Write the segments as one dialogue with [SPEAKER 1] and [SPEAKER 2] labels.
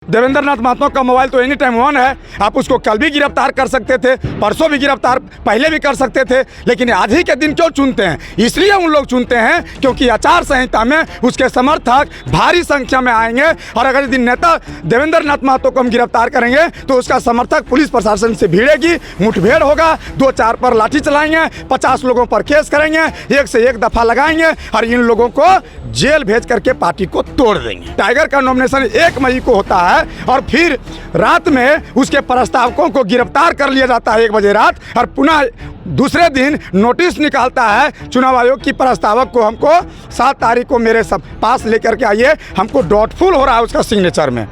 [SPEAKER 1] देवेंद्र नाथ महतो का मोबाइल तो any time on है। आप उसको कल भी गिरफ्तार कर सकते थे, परसों भी गिरफ्तार पहले भी कर सकते थे, लेकिन आज ही के दिन क्यों चुनते हैं? इसलिए उन लोग चुनते हैं क्योंकि आचार संहिता में उसके समर्थक भारी संख्या में आएंगे और अगर इस दिन नेता देवेंद्र नाथ महतो को हम गिरफ्तार करेंगे तो उसका समर्थक पुलिस प्रशासन से भिड़ेगी, मुठभेड़ होगा, 2-4 पर लाठी चलाएंगे, 50 लोगों पर केस करेंगे, एक से एक दफा लगाएंगे और इन लोगों को जेल भेज करके पार्टी को तोड़ देंगे। टाइगर का नॉमिनेशन 1 मई को होता है और फिर रात में उसके प्रस्तावकों को गिरफ्तार कर लिया जाता है 1 बजे रात और पुनः दूसरे दिन नोटिस निकालता है चुनाव आयोग की प्रस्तावक को हमको 7 तारीख को मेरे सब पास लेकर के आइए, हमको डाउटफुल हो रहा है उसका सिग्नेचर में।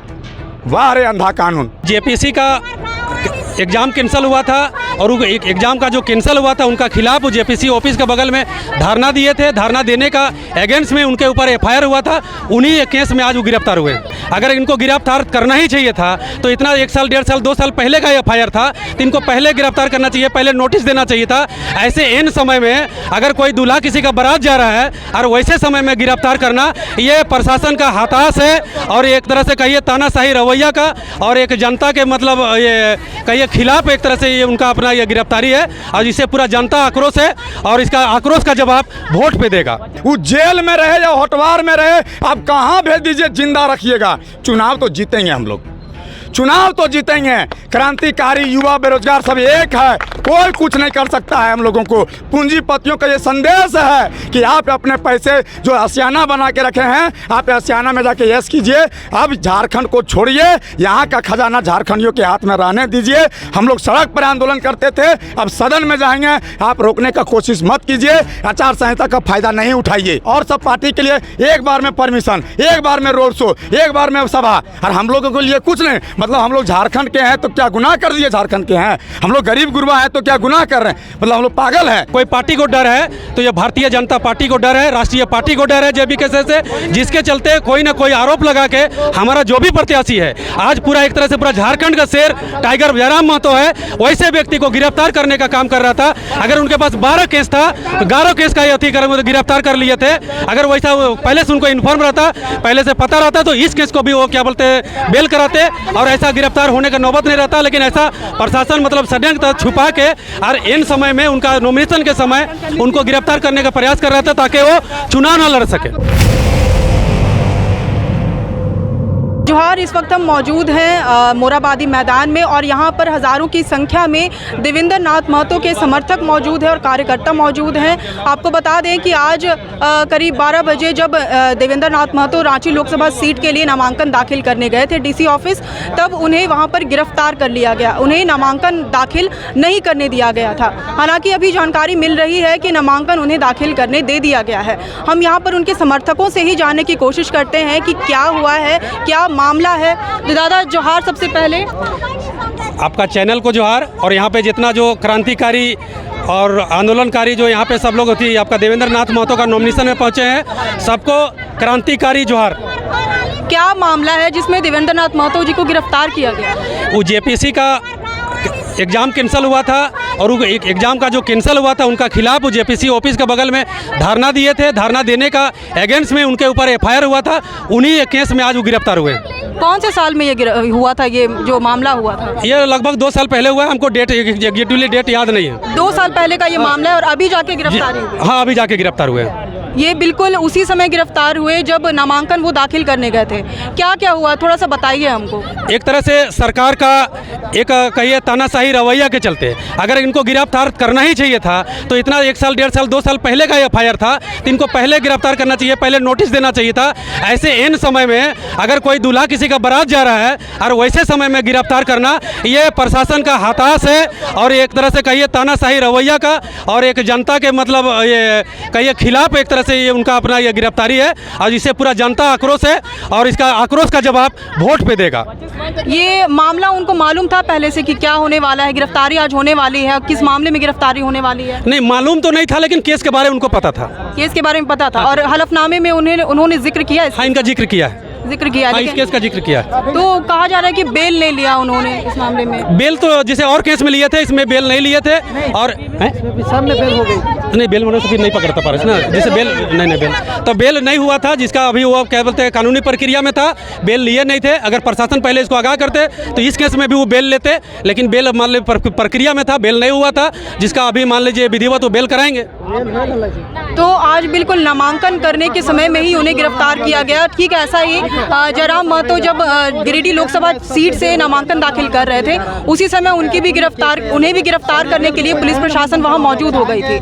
[SPEAKER 1] वाह रे अंधा कानून।
[SPEAKER 2] जेपीसी का एग्ज़ाम कैंसिल हुआ था और एक एग्ज़ाम का जो कैंसिल हुआ था उनका खिलाफ जेपीसी ऑफिस के बगल में धरना दिए थे। धरना देने का अगेंस्ट में उनके ऊपर एफआईआर हुआ था, उन्हीं केस में आज वो गिरफ्तार हुए। अगर इनको गिरफ्तार करना ही चाहिए था तो इतना 1 साल 1.5 साल 2 साल पहले का एफआईआर था तो इनको पहले गिरफ्तार करना चाहिए, पहले नोटिस देना चाहिए था। ऐसे एन समय में अगर कोई दूल्हा किसी का बारात जा रहा है और वैसे समय में गिरफ्तार करना, ये प्रशासन का हताश है और एक तरह से कहिए तानाशाही रवैया का और एक जनता के मतलब ये कहिए खिलाफ एक तरह से ये उनका अपना ये गिरफ्तारी है और इससे पूरा जनता आक्रोश है और इसका आक्रोश का जवाब वोट पे देगा।
[SPEAKER 1] वो जेल में रहे या होटवार में रहे, आप कहाँ भेज दीजिए, जिंदा रखिएगा। चुनाव तो जीतेंगे हम लोग, चुनाव तो जीतेंगे। क्रांतिकारी युवा बेरोजगार सब एक है, कोई कुछ नहीं कर सकता है हम लोगों को। पूंजीपतियों का ये संदेश है कि आप अपने पैसे जो आशियाना बना के रखे हैं, आप आशियाना में जाके यश कीजिए। अब झारखंड को छोड़िए, यहाँ का खजाना झारखंडियों के हाथ में रहने दीजिए। हम लोग सड़क पर आंदोलन करते थे, अब सदन में जाएंगे, आप रोकने का कोशिश मत कीजिए। आचार संहिता का फायदा नहीं उठाइए और सब पार्टी के लिए एक बार में परमिशन, एक बार में रोड शो, एक बार में सभा, और हम लोगों के लिए कुछ नहीं। मतलब हम लोग झारखंड के हैं तो क्या गुनाह कर दिए? झारखंड के हैं, हम लोग गरीब गुरबा हैं तो क्या गुनाह कर रहे हैं? मतलब हम लोग पागल हैं?
[SPEAKER 2] कोई पार्टी को डर है तो ये भारतीय जनता पार्टी को डर है, राष्ट्रीय पार्टी को डर है जेबीकेसी से, जिसके चलते कोई ना कोई आरोप लगा के हमारा जो भी प्रत्याशी है आज पूरा एक तरह से पूरा झारखंड का शेर टाइगर जयराम महतो है, वैसे व्यक्ति को गिरफ्तार करने का काम कर रहा था। अगर उनके पास 12 केस था, 11 केस का गिरफ्तार कर लिए थे। अगर वैसा पहले से उनको इन्फॉर्म रहता, पहले से पता रहता तो इस केस को भी वो क्या बोलते हैं बेल कराते और ऐसा गिरफ्तार होने का नौबत नहीं रहता। लेकिन ऐसा प्रशासन मतलब षड्यंत्र छुपा के और इन समय में उनका नॉमिनेशन के समय उनको गिरफ्तार करने का प्रयास कर रहा था ताकि वो चुनाव न लड़ सके।
[SPEAKER 3] जोहार, इस वक्त हम मौजूद हैं मोराबादी मैदान में और यहाँ पर हज़ारों की संख्या में देवेंद्र नाथ महतो के समर्थक मौजूद हैं और कार्यकर्ता मौजूद हैं। आपको बता दें कि आज करीब 12 बजे जब देवेंद्र नाथ महतो रांची लोकसभा सीट के लिए नामांकन दाखिल करने गए थे डीसी ऑफिस, तब उन्हें वहाँ पर गिरफ्तार कर लिया गया। उन्हें नामांकन दाखिल नहीं करने दिया गया था। हालांकि अभी जानकारी मिल रही है कि नामांकन उन्हें दाखिल करने दे दिया गया है। हम यहाँ पर उनके समर्थकों से ही जानने की कोशिश करते हैं कि क्या हुआ है, क्या मामला है। तो दादा जोहार, सबसे पहले
[SPEAKER 2] आपका चैनल को जोहार और यहाँ पे जितना जो क्रांतिकारी और आंदोलनकारी जो यहाँ पे सब लोग होती है, आपका देवेंद्र नाथ महतो का नॉमिनेशन में पहुँचे हैं, सबको क्रांतिकारी जोहार।
[SPEAKER 3] क्या मामला है जिसमें देवेंद्र नाथ महतो जी को गिरफ्तार किया गया?
[SPEAKER 2] वो जेपीसी का एग्ज़ाम कैंसिल हुआ था और एक एग्ज़ाम का जो कैंसिल हुआ था उनका खिलाफ जेपीसी ऑफिस के बगल में धरना दिए थे। धरना देने का अगेंस्ट में उनके ऊपर एफआईआर हुआ था, उन्हीं केस में आज वो गिरफ्तार हुए।
[SPEAKER 3] कौन से साल में ये हुआ था, ये जो मामला हुआ था?
[SPEAKER 2] ये लगभग 2 साल पहले हुआ है, हमको डेट एग्जैक्टली डेट याद नहीं है।
[SPEAKER 3] 2 साल पहले का ये मामला है और अभी जाके गिरफ्तारी हुई?
[SPEAKER 2] हाँ, अभी जाके गिरफ्तार हुए।
[SPEAKER 3] ये बिल्कुल उसी समय गिरफ्तार हुए जब नामांकन वो दाखिल करने गए थे। क्या क्या हुआ, थोड़ा सा बताइए हमको।
[SPEAKER 2] एक तरह से सरकार का एक कहिए तानाशाही रवैया के चलते अगर इनको गिरफ्तार करना ही चाहिए था तो इतना 1 साल 1.5 साल 2 साल पहले का एफआईआर था तो इनको पहले गिरफ्तार करना चाहिए, पहले नोटिस देना चाहिए था। ऐसे एन समय में अगर कोई दूल्हा किसी का बारात जा रहा है और वैसे समय में गिरफ्तार करना, ये प्रशासन का हताश है और एक तरह से कहिए तानाशाही रवैया का और एक जनता के मतलब ये कहिए खिलाफ एक तरह से ये उनका अपना ये गिरफ्तारी है और इससे पूरा जनता आक्रोश है और इसका आक्रोश का जवाब वोट पे देगा।
[SPEAKER 3] ये मामला उनको मालूम था पहले से कि क्या होने वाला है, गिरफ्तारी आज होने वाली है, किस मामले में गिरफ्तारी होने वाली है?
[SPEAKER 2] नहीं, मालूम तो नहीं था लेकिन केस के बारे में उनको पता था।
[SPEAKER 3] केस के बारे में पता था और हलफनामे में उन्होंने जिक्र किया?
[SPEAKER 2] हाँ, इनका जिक्र किया है।
[SPEAKER 3] जिक्र किया
[SPEAKER 2] इस केस का जिक्र किया।
[SPEAKER 3] तो कहा जा रहा है कि बेल नहीं लिया उन्होंने इस मामले में।
[SPEAKER 2] बेल तो जैसे और केस में लिए थे, इसमें बेल नहीं लिए थे और
[SPEAKER 3] सब में बेल हो गई।
[SPEAKER 2] नहीं, बेल होने से फिर नहीं पकड़ता पारस ना, जैसे बेल नहीं बेल तो बेल नहीं हुआ था, जिसका अभी वो क्या बोलते हैं कानूनी प्रक्रिया में था, बेल लिए नहीं थे। अगर प्रशासन पहले इसको आगाह करते तो इस केस में भी वो बेल लेते, लेकिन बेल मान लीजिए प्रक्रिया में था, बेल नहीं हुआ था, जिसका अभी मान लीजिए विधिवत वो बेल कराएंगे।
[SPEAKER 3] तो आज बिल्कुल नामांकन करने के समय में ही उन्हें गिरफ्तार किया गया। ठीक ऐसा ही जयराम महतो जब गिरिडीह लोकसभा सीट से नामांकन दाखिल कर रहे थे, उसी समय उन्हें भी गिरफ्तार करने के लिए पुलिस प्रशासन वहां मौजूद हो गई थी।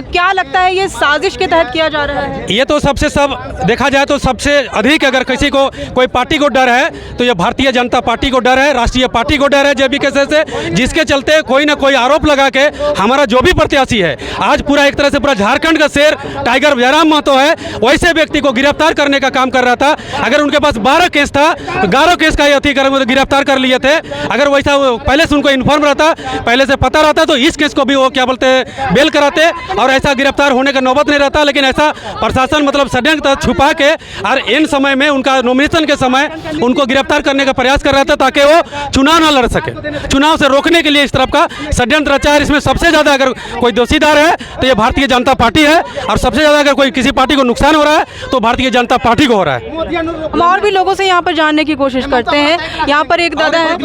[SPEAKER 3] क्या लगता है ये साजिश के तहत किया जा रहा है?
[SPEAKER 2] ये तो सबसे सब देखा जाए तो सबसे अधिक अगर किसी को कोई पार्टी को डर है तो ये भारतीय जनता पार्टी को डर है, राष्ट्रीय पार्टी को डर है जेबीके से, जिसके चलते कोई ना कोई आरोप लगा के हमारा जो भी प्रत्याशी है, आज पूरा एक तरह से पूरा झारखंड का शेर टाइगर जयराम महतो है, वैसे व्यक्ति को गिरफ्तार करने का काम कर रहा था। अगर उनके पास 12 केस था, 11 केस का गिरफ्तार कर लिए थे। अगर वैसा पहले से उनको इन्फॉर्म रहता, पहले से पता रहता तो इस केस को भी वो क्या बोलते हैं बेल कराते और ऐसा गिरफ्तार होने का नौबत नहीं रहता। लेकिन ऐसा प्रशासन मतलब षड्यंत्र छुपा के और इन समय में उनका नॉमिनेशन के समय उनको गिरफ्तार करने का प्रयास कर रहा था ताकि वो चुनाव ना लड़ सके, चुनाव से रोकने के लिए इस तरफ का षड्यंत्र रचा है। इसमें सबसे ज़्यादा अगर कोई दोषीदार है तो ये भारतीय जनता पार्टी है, और सबसे ज़्यादा अगर कोई किसी पार्टी को नुकसान हो रहा है तो भारतीय जनता पार्टी को हो रहा है।
[SPEAKER 3] हम और भी लोगों से यहाँ पर जानने की कोशिश करते हैं। यहाँ पर एक दादा है,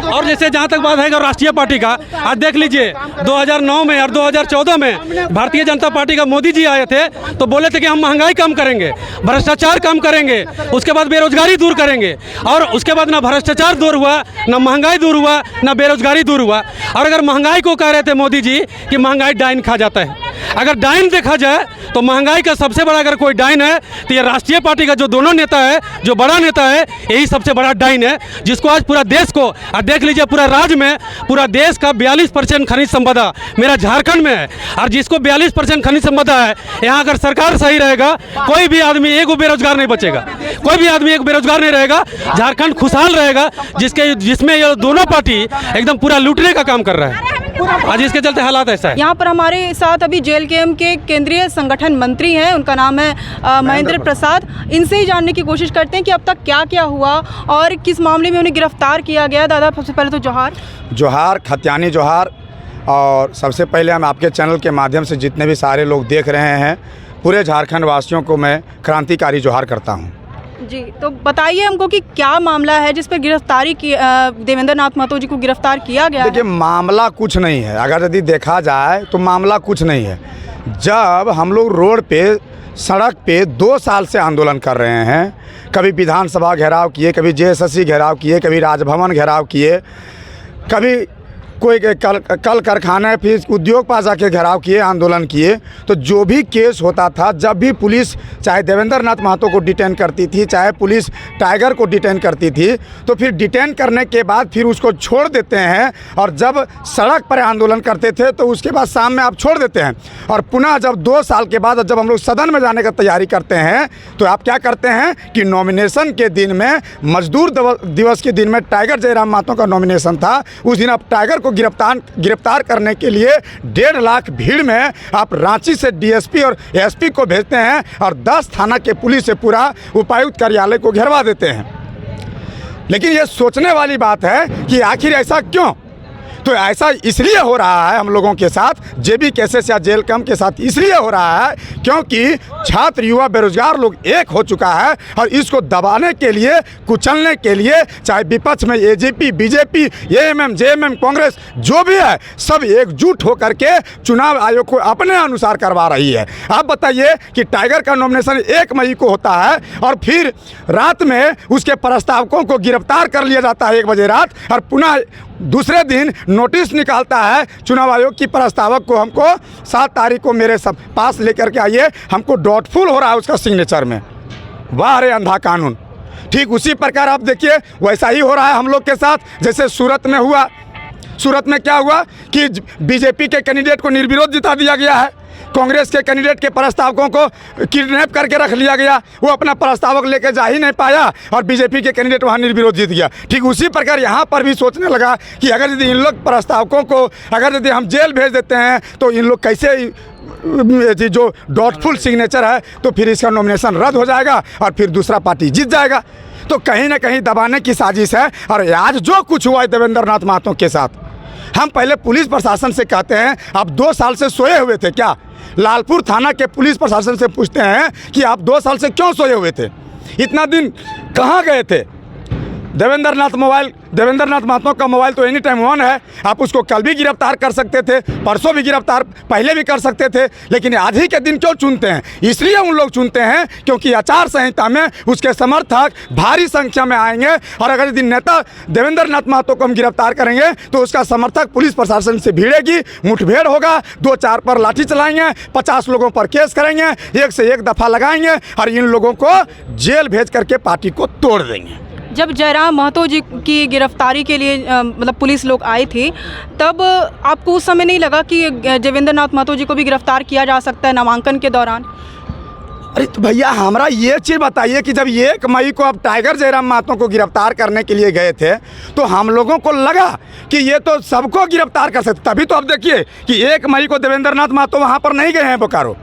[SPEAKER 2] और जैसे जहाँ तक बात है राष्ट्रीय पार्टी का, आज देख लीजिए 2009 में और 2014 में भारतीय जनता पार्टी का मोदी जी आए थे तो बोले थे कि हम महंगाई कम करेंगे, भ्रष्टाचार कम करेंगे, उसके बाद बेरोजगारी दूर करेंगे, और उसके बाद ना भ्रष्टाचार दूर हुआ, ना महंगाई दूर हुआ, ना बेरोजगारी दूर हुआ। और अगर महंगाई को कह रहे थे मोदी जी कि महंगाई डाइन खा जाता है, अगर डाइन देखा जाए तो महंगाई का सबसे बड़ा अगर कोई डाइन है तो ये राष्ट्रीय पार्टी का जो दोनों नेता है, जो बड़ा नेता है, यही सबसे बड़ा डाइन है, जिसको आज पूरा देश को और देख लीजिए पूरा राज्य में पूरा देश का 42% खनिज संपदा मेरा झारखंड में है, और जिसको 42% खनिज संपदा है, यहाँ अगर सरकार सही रहेगा कोई भी आदमी एक बेरोजगार नहीं बचेगा, कोई भी आदमी एक बेरोजगार नहीं रहेगा, झारखंड खुशहाल रहेगा, जिसमें ये दोनों पार्टी एकदम पूरा लूटने का काम कर रहा है। आज इसके चलते हालात ऐसा है।
[SPEAKER 3] यहाँ पर हमारे साथ अभी जेएलकेएम के केंद्रीय संगठन मंत्री हैं, उनका नाम है महेंद्र प्रसाद। इनसे ही जानने की कोशिश करते हैं कि अब तक क्या क्या हुआ और किस मामले में उन्हें गिरफ्तार किया गया। दादा सबसे पहले तो जोहार
[SPEAKER 1] खत्यानी जोहार। और सबसे पहले हम आपके चैनल के माध्यम से जितने भी सारे लोग देख रहे हैं, पूरे झारखंड वासियों को मैं क्रांतिकारी जोहार करता हूँ
[SPEAKER 3] जी। तो बताइए हमको कि क्या मामला है जिस पर गिरफ्तारी की देवेंद्र नाथ महतो जी को गिरफ्तार किया गया?
[SPEAKER 1] देखिए, मामला कुछ नहीं है, अगर यदि देखा जाए तो मामला कुछ नहीं है। जब हम लोग रोड पे सड़क पे 2 साल से आंदोलन कर रहे हैं, कभी विधानसभा घेराव किए, कभी जेएसएससी घेराव किए, कभी राजभवन घेराव किए, कभी कोई कल कारखाना फिर उद्योग पासा के घेराव किए, आंदोलन किए, तो जो भी केस होता था, जब भी पुलिस चाहे देवेंद्र नाथ महतो को डिटेन करती थी, चाहे पुलिस टाइगर को डिटेन करती थी, तो फिर डिटेन करने के बाद फिर उसको छोड़ देते हैं, और जब सड़क पर आंदोलन करते थे तो उसके बाद शाम में आप छोड़ देते हैं, और पुनः जब 2 साल के बाद जब हम लोग सदन में जाने का तैयारी करते हैं तो आप क्या करते हैं कि नॉमिनेशन के दिन में, मजदूर दिवस के दिन में टाइगर जयराम महतो का नॉमिनेशन था, उस दिन आप टाइगर को गिरफ्तार करने के लिए 1.5 लाख भीड़ में आप रांची से डीएसपी और एसपी को भेजते हैं, और 10 थाना के पुलिस से पूरा उपायुक्त कार्यालय को घेरवा देते हैं। लेकिन ये सोचने वाली बात है कि आखिर ऐसा क्यों? तो ऐसा इसलिए हो रहा है हम लोगों के साथ, जेबीके या जेएलकेएम के साथ इसलिए हो रहा है क्योंकि छात्र युवा बेरोजगार लोग एक हो चुका है, और इसको दबाने के लिए, कुचलने के लिए, चाहे विपक्ष में AJP, BJP, AMM, JMM, Congress जो भी है, सब एकजुट होकर के चुनाव आयोग को अपने अनुसार करवा रही है। आप बताइए कि टाइगर का नॉमिनेशन 1 मई को होता है, और फिर रात में उसके प्रस्तावकों को गिरफ्तार कर लिया जाता है 1 बजे रात, और पुनः दूसरे दिन नोटिस निकालता है चुनाव आयोग की प्रस्तावक को, हमको 7 तारीख को मेरे सब पास लेकर के आइए, हमको डाउटफुल हो रहा है उसका सिग्नेचर में। वाह रे अंधा कानून। ठीक उसी प्रकार आप देखिए वैसा ही हो रहा है हम लोग के साथ, जैसे सूरत में हुआ। सूरत में क्या हुआ कि बीजेपी के कैंडिडेट को निर्विरोध जिता दिया गया है, कांग्रेस के कैंडिडेट के प्रस्तावकों को किडनैप करके रख लिया गया, वो अपना प्रस्तावक लेके जा ही नहीं पाया, और बीजेपी के कैंडिडेट वहाँ निर्विरोध जीत गया। ठीक उसी प्रकार यहाँ पर भी सोचने लगा कि अगर यदि इन लोग प्रस्तावकों को अगर यदि हम जेल भेज देते हैं तो इन लोग कैसे, जो डाउटफुल सिग्नेचर है, तो फिर इसका नॉमिनेशन रद्द हो जाएगा और फिर दूसरा पार्टी जीत जाएगा। तो कहीं ना कहीं दबाने की साजिश है। और आज जो कुछ हुआ है देवेंद्र नाथ महतो के साथ, हम पहले पुलिस प्रशासन से कहते हैं आप 2 साल से सोए हुए थे क्या? लालपुर थाना के पुलिस प्रशासन से पूछते हैं कि आप 2 साल से क्यों सोए हुए थे? इतना दिन कहाँ गए थे? देवेंद्र नाथ महतो का मोबाइल तो एनी टाइम ऑन है। आप उसको कल भी गिरफ्तार कर सकते थे, परसों भी गिरफ्तार पहले भी कर सकते थे, लेकिन आज ही के दिन क्यों चुनते हैं? इसलिए उन लोग चुनते हैं क्योंकि आचार संहिता में उसके समर्थक भारी संख्या में आएंगे और अगर इस दिन नेता देवेंद्र नाथ महतो को हम गिरफ्तार करेंगे तो उसका समर्थक पुलिस प्रशासन से भिड़ेगी, मुठभेड़ होगा, 2-4 पर लाठी चलाएंगे, 50 लोगों पर केस करेंगे, एक से एक दफ़ा लगाएंगे और इन लोगों को जेल भेज करके पार्टी को तोड़ देंगे।
[SPEAKER 3] जब जयराम महतो जी की गिरफ्तारी के लिए मतलब पुलिस लोग आए थे, तब आपको उस समय नहीं लगा कि देवेंद्र नाथ महतो जी को भी गिरफ्तार किया जा सकता है नामांकन के दौरान?
[SPEAKER 1] अरे तो भैया हमारा ये चीज़ बताइए कि जब 1 मई को आप टाइगर जयराम महतो को गिरफ्तार करने के लिए गए थे तो हम लोगों को लगा कि ये तो सबको गिरफ्तार कर सकते, तभी तो आप देखिए कि 1 मई को देवेंद्र नाथ महतो वहाँ पर नहीं गए हैं बोकारो।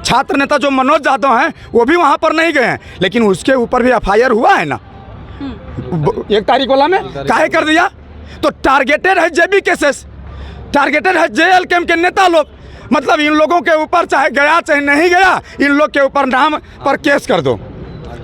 [SPEAKER 1] छात्र नेता जो मनोज यादव हैं वो भी वहाँ पर नहीं गए हैं, लेकिन उसके ऊपर भी FIR हुआ है ना 1 तारीख वाला में, काहे कर दिया? तो टारगेटेड है जेबी केसेस, टारगेटेड है JLKM के नेता लोग। मतलब इन लोगों के ऊपर चाहे गया चाहे नहीं गया, इन लोग के ऊपर नाम पर केस कर दो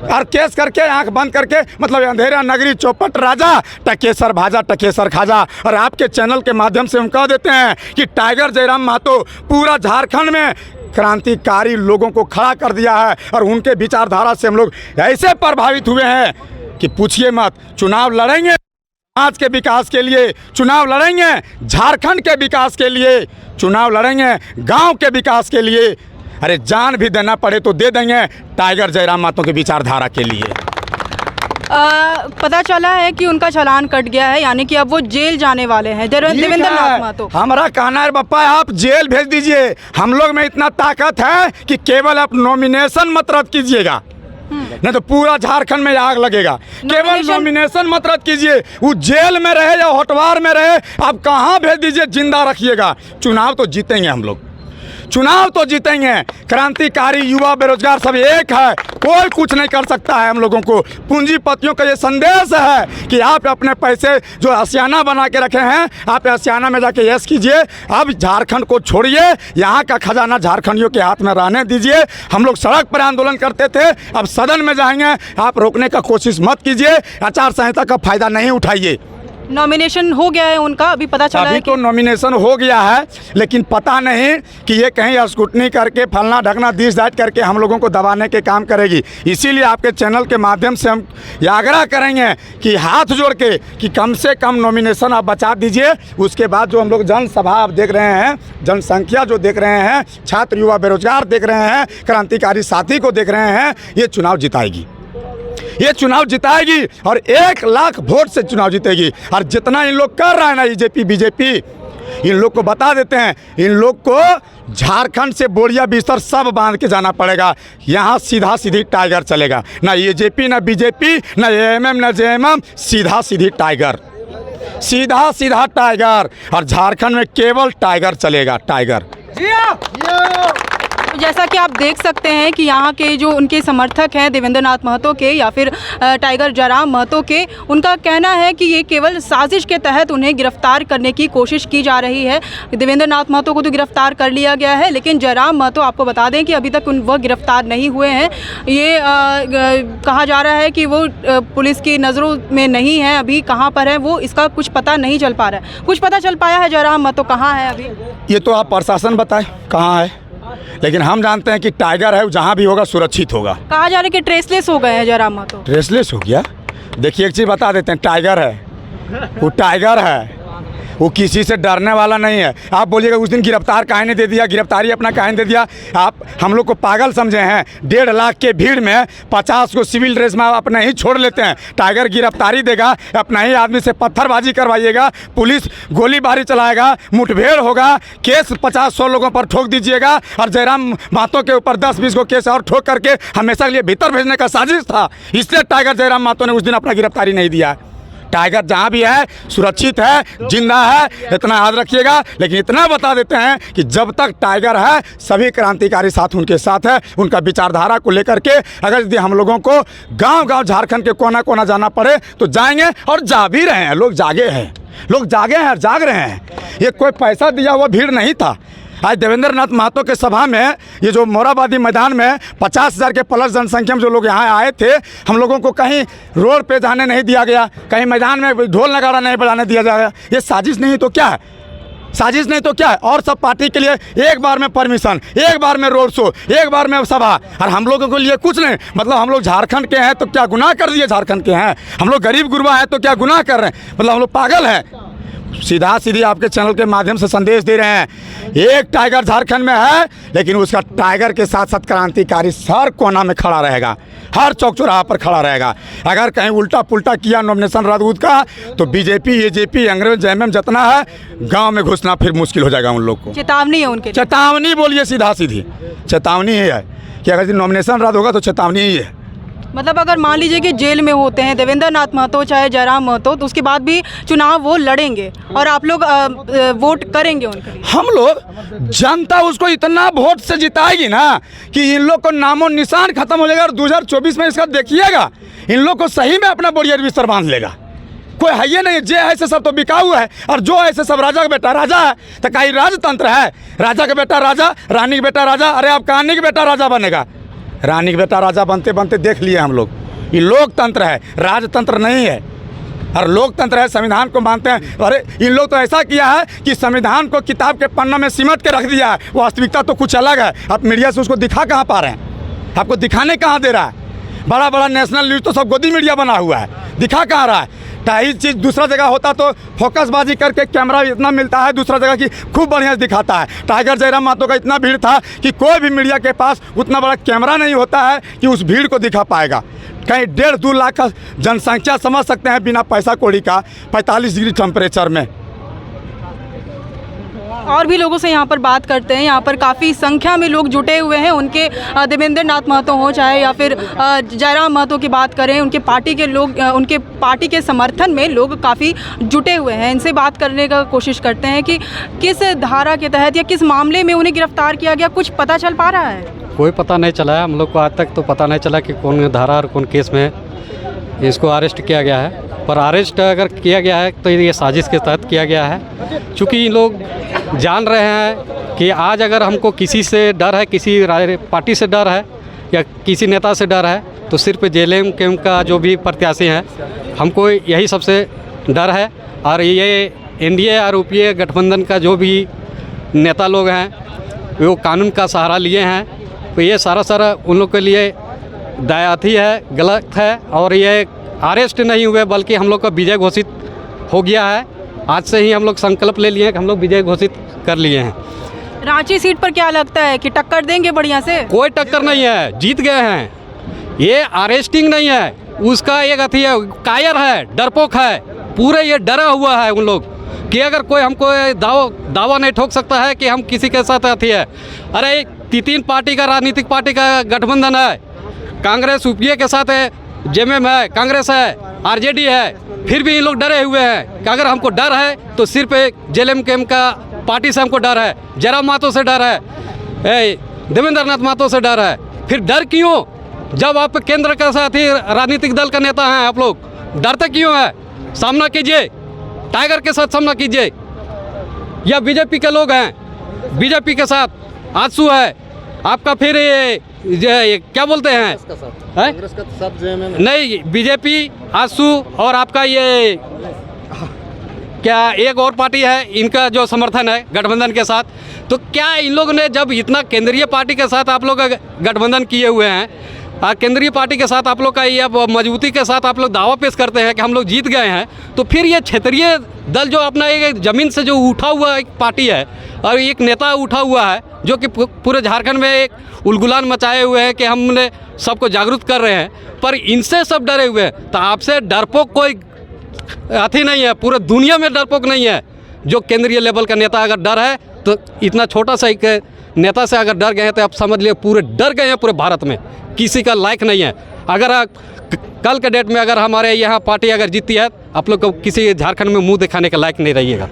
[SPEAKER 1] और केस करके आंख बंद करके मतलब अंधेरा नगरी चौपट राजा टकेसर भाजा टकेसर खाजा। और आपके चैनल के माध्यम से हम कह देते हैं कि टाइगर जयराम महतो पूरा झारखंड में क्रांतिकारी लोगों को खड़ा कर दिया है और उनके विचारधारा से हम लोग ऐसे प्रभावित हुए हैं कि पूछिए मत। चुनाव लड़ेंगे समाज के विकास के लिए, चुनाव लड़ेंगे झारखंड के विकास के लिए, चुनाव लड़ेंगे गांव के विकास के लिए। अरे जान भी देना पड़े तो दे देंगे टाइगर जयराम महतो के विचारधारा के लिए।
[SPEAKER 3] पता चला है कि उनका चालान कट गया है, यानी कि अब वो जेल जाने वाले हैं देवेंद्र नाथ महतो।
[SPEAKER 1] हमारा कहना है बप्पा आप जेल भेज दीजिए, हम लोग में इतना ताकत है कि केवल आप नॉमिनेशन मत रद्द कीजिएगा, नहीं तो पूरा झारखंड में आग लगेगा। केवल नॉमिनेशन मत रद्द कीजिए, वो जेल में रहे या होटवार में रहे, आप कहाँ भेज दीजिए, जिंदा रखिएगा। चुनाव तो जीतेंगे हम लोग, चुनाव तो जीतेंगे। क्रांतिकारी युवा बेरोजगार सब एक है, कोई कुछ नहीं कर सकता है हम लोगों को। पूंजीपतियों का ये संदेश है कि आप अपने पैसे जो आशियाना बना के रखे हैं, आप आशियाना में जाके यश कीजिए। अब झारखंड को छोड़िए, यहाँ का खजाना झारखंडियों के हाथ में रहने दीजिए। हम लोग सड़क पर आंदोलन करते थे, अब सदन में जाएंगे, आप रोकने का कोशिश मत कीजिए, आचार संहिता का फायदा नहीं उठाइए।
[SPEAKER 3] नॉमिनेशन हो गया है उनका, अभी पता चला है
[SPEAKER 1] तो नॉमिनेशन हो गया है, लेकिन पता नहीं कि ये कहीं स्क्रूटनी करके फलना ढकना दिस दाट करके हम लोगों को दबाने के काम करेगी। इसीलिए आपके चैनल के माध्यम से हम ये आग्रह करेंगे कि हाथ जोड़ के कि कम से कम नॉमिनेशन आप बचा दीजिए। उसके बाद जो हम लोग जनसभा आप देख रहे हैं, जनसंख्या जो देख रहे हैं, छात्र युवा बेरोजगार देख रहे हैं, क्रांतिकारी साथी को देख रहे हैं, ये चुनाव जिताएगी, ये चुनाव जिताएगी और 1 लाख वोट से चुनाव जीतेगी। और जितना इन लोग कर रहा है ना बीजेपी, इन लोग को बता देते हैं, इन लोग को झारखंड से बोरिया बिस्तर सब बांध के जाना पड़ेगा। यहाँ सीधा सीधी टाइगर चलेगा, ना AJP ना BJP ना AMM ना JMM, सीधा सीधी टाइगर, सीधा सीधा टाइगर। और झारखंड में केवल टाइगर चलेगा, टाइगर।
[SPEAKER 3] जैसा कि आप देख सकते हैं कि यहाँ के जो उनके समर्थक हैं देवेंद्र नाथ महतो के या फिर टाइगर जयराम महतो के, उनका कहना है कि ये केवल साजिश के तहत उन्हें गिरफ्तार करने की कोशिश की जा रही है। देवेंद्र नाथ महतो को तो गिरफ्तार कर लिया गया है, लेकिन जयराम महतो आपको बता दें कि अभी तक वह गिरफ्तार नहीं हुए हैं। ये कहा जा रहा है कि वो पुलिस की नज़रों में नहीं है, अभी कहाँ पर है वो इसका कुछ पता नहीं चल पा रहा है। कुछ पता चल पाया है जयराम महतो कहाँ है अभी?
[SPEAKER 1] ये तो आप प्रशासन बताए कहाँ है, लेकिन हम जानते हैं कि टाइगर है, जहाँ भी होगा सुरक्षित होगा।
[SPEAKER 3] कहा जा रहा है कि ट्रेसलेस हो गए हैं जयराम महतो।
[SPEAKER 1] ट्रेसलेस हो गया? देखिए एक चीज़ बता देते हैं, टाइगर है, वो टाइगर है, वो किसी से डरने वाला नहीं है। आप बोलिएगा उस दिन गिरफ्तार काहे नहीं दे दिया, गिरफ्तारी अपना काहे दे दिया? आप हम लोग को पागल समझे हैं? 1.5 लाख के भीड़ में 50 को सिविल ड्रेस में अपने ही छोड़ लेते हैं। टाइगर गिरफ्तारी देगा, अपना ही आदमी से पत्थरबाजी करवाइएगा, पुलिस गोलीबारी चलाएगा, मुठभेड़ होगा, केस 50-100 लोगों पर ठोक दीजिएगा और जयराम महतो के ऊपर 10-20 को केस और ठोक करके हमेशा के लिए भीतर भेजने का साजिश था। इसलिए टाइगर जयराम महतो ने उस दिन अपना गिरफ्तारी नहीं दिया। टाइगर जहाँ भी है सुरक्षित है, जिंदा है, इतना याद रखिएगा। लेकिन इतना बता देते हैं कि जब तक टाइगर है सभी क्रांतिकारी साथ उनके साथ है। उनका विचारधारा को लेकर के अगर यदि हम लोगों को गांव-गांव झारखंड के कोना कोना जाना पड़े तो जाएंगे और जा भी रहे हैं, लोग जागे हैं। लोग जागे हैं, जाग रहे हैं। ये कोई पैसा दिया हुआ भीड़ नहीं था। आज देवेंद्र नाथ महतो के सभा में, ये जो मोराबादी मैदान में 50,000 के प्लस जनसंख्या में जो लोग यहाँ आए थे, हम लोगों को कहीं रोड पे जाने नहीं दिया गया, कहीं मैदान में ढोल नगाड़ा नहीं बजाने दिया जाएगा। ये साजिश नहीं तो क्या है? साजिश नहीं तो क्या है? और सब पार्टी के लिए एक बार में परमिशन, एक बार में रोड शो, एक बार में सभा, और हम लोगों के लिए कुछ नहीं। मतलब हम लोग झारखंड के हैं तो क्या गुनाह कर दिए? झारखंड के हैं हम लोग, गरीब गुरबा हैं तो क्या गुनाह कर रहे हैं? मतलब हम लोग पागल हैं? सीधा सीधी आपके चैनल के माध्यम से संदेश दे रहे हैं। एक टाइगर झारखंड में है, लेकिन उसका टाइगर के साथ साथ क्रांतिकारी हर कोना में खड़ा रहेगा, हर चौक चौराहा पर खड़ा रहेगा। अगर कहीं उल्टा पुल्टा किया नॉमिनेशन रद्द का, तो बीजेपी, एजेपी, अंग्रेज, जेएमएम जितना है, गांव में घुसना फिर मुश्किल हो जाएगा उन लोग को।
[SPEAKER 3] चेतावनी है उनके लिए।
[SPEAKER 1] चेतावनी बोलिए, सीधा सीधी चेतावनी ही है कि अगर नॉमिनेशन रद्द होगा तो चेतावनी ही है।
[SPEAKER 3] मतलब अगर मान लीजिए कि जेल में होते हैं देवेंद्र नाथ महतो चाहे जयराम महतो, तो उसके बाद भी चुनाव वो लड़ेंगे और आप लोग वोट करेंगे उनके लिए?
[SPEAKER 1] हम लोग, जनता उसको इतना वोट से जिताएगी ना कि इन लोग को नामो निशान खत्म हो जाएगा। और 2024 में इसका देखिएगा, इन लोग को सही में अपना बोरियर बिस्तर बांध लेगा। कोई है ये नहीं, जे ऐसे सब तो बिका हुआ है, और जो ऐसे सब राजा का बेटा राजा है। तो कहीं राजतंत्र है? राजा का बेटा राजा, रानी का बेटा राजा। अरे आप कहानी का बेटा राजा बनेगा? रानी का बेटा राजा बनते बनते देख लिए हम लोग। ये लोकतंत्र है, राजतंत्र नहीं है। और लोकतंत्र है, संविधान को मानते हैं। अरे इन लोग तो ऐसा किया है कि संविधान को किताब के पन्ना में सिमट के रख दिया है। वास्तविकता तो कुछ अलग है। आप मीडिया से उसको दिखा कहाँ पा रहे हैं? आपको दिखाने कहाँ दे रहा है? बड़ा बड़ा नेशनल न्यूज़ तो सब गोदी मीडिया बना हुआ है, दिखा कहाँ रहा है? यही चीज़ दूसरा जगह होता तो फोकसबाजी करके कैमरा इतना मिलता है दूसरा जगह की खूब बढ़िया से दिखाता है। टाइगर जयराम महतो का इतना भीड़ था कि कोई भी मीडिया के पास उतना बड़ा कैमरा नहीं होता है कि उस भीड़ को दिखा पाएगा। कहीं 1.5-2 लाख का जनसंख्या समझ सकते हैं बिना पैसा कौड़ी का, 45 डिग्री टेम्परेचर में।
[SPEAKER 3] और भी लोगों से यहाँ पर बात करते हैं। यहाँ पर काफ़ी संख्या में लोग जुटे हुए हैं। उनके देवेंद्र नाथ महतो हो चाहे या फिर जयराम महतो की बात करें, उनके पार्टी के लोग, उनके पार्टी के समर्थन में लोग काफ़ी जुटे हुए हैं। इनसे बात करने का कोशिश करते हैं कि किस धारा के तहत या किस मामले में उन्हें गिरफ्तार किया गया, कुछ पता चल पा रहा है?
[SPEAKER 4] कोई पता नहीं चला है हम लोग को, आज तक तो पता नहीं चला कि कौन धारा और कौन केस में इसको अरेस्ट किया गया है। पर अरेस्ट अगर किया गया है तो ये साजिश के तहत किया गया है। चूँकि ये लोग जान रहे हैं कि आज अगर हमको किसी से डर है, किसी पार्टी से डर है या किसी नेता से डर है, तो सिर्फ जेएमएम का जो भी प्रत्याशी हैं, हमको यही सबसे डर है। और ये एनडीए और यूपीए गठबंधन का जो भी नेता लोग हैं, वो कानून का सहारा लिए हैं, तो ये सारा उन लोग के लिए दयाथी है, गलत है। और ये अरेस्ट नहीं हुए बल्कि हम लोग का विजय घोषित हो गया है। आज से ही हम लोग संकल्प ले लिए हैं कि हम लोग विजय घोषित कर लिए हैं।
[SPEAKER 3] रांची सीट पर क्या लगता है कि टक्कर देंगे बढ़िया से? कोई
[SPEAKER 4] टक्कर नहीं है, जीत गए हैं। ये अरेस्टिंग नहीं है, उसका एक अथी है, कायर है, डरपोक है, पूरे ये डरा हुआ है उन लोग कि अगर कोई हमको दावा नहीं ठोक सकता है कि हम किसी के साथ अथी है। अरे 3 पार्टी का, राजनीतिक पार्टी का गठबंधन है। कांग्रेस यूपीए के साथ है, जेएमएम है, कांग्रेस है, आरजेडी है, फिर भी ये लोग डरे हुए हैं कि अगर हमको डर है तो सिर्फ एक जेएमएम का पार्टी से हमको डर है, जयराम महतो से डर है, देवेंद्र नाथ महतो से डर है। फिर डर क्यों? जब आप केंद्र के साथ ही राजनीतिक दल का नेता हैं, आप लोग डरते क्यों है? सामना कीजिए, टाइगर के साथ सामना कीजिए। या बीजेपी के लोग हैं, बीजेपी के साथ आंसू है आपका, फिर ये क्या बोलते हैं, कांग्रेस का सब नहीं, बीजेपी, आंसू और आपका ये क्या एक और पार्टी है, इनका जो समर्थन है गठबंधन के साथ। तो क्या इन लोगों ने जब इतना केंद्रीय पार्टी के साथ आप लोग गठबंधन किए हुए हैं, केंद्रीय पार्टी के साथ आप लोग का ये मजबूती के साथ आप लोग दावा पेश करते हैं कि हम लोग जीत गए हैं, तो फिर ये क्षेत्रीय दल जो अपना एक ज़मीन से जो उठा हुआ एक पार्टी है और एक नेता उठा हुआ है जो कि पूरे झारखंड में एक उलगुलान मचाए हुए हैं कि हमने सबको जागरूक कर रहे हैं, पर इनसे सब डरे हुए हैं। तो आपसे डरपोक कोई अथी नहीं है, पूरे दुनिया में डरपोक नहीं है। जो केंद्रीय लेवल का नेता अगर डर है तो इतना छोटा सा एक नेता से अगर डर गए हैं तो आप समझ लिए पूरे डर गए हैं, पूरे भारत में किसी का लायक नहीं है। अगर कल के डेट में अगर हमारे यहाँ पार्टी अगर जीतती है, आप लोग को किसी झारखंड में मुंह दिखाने का लायक नहीं रहिएगा।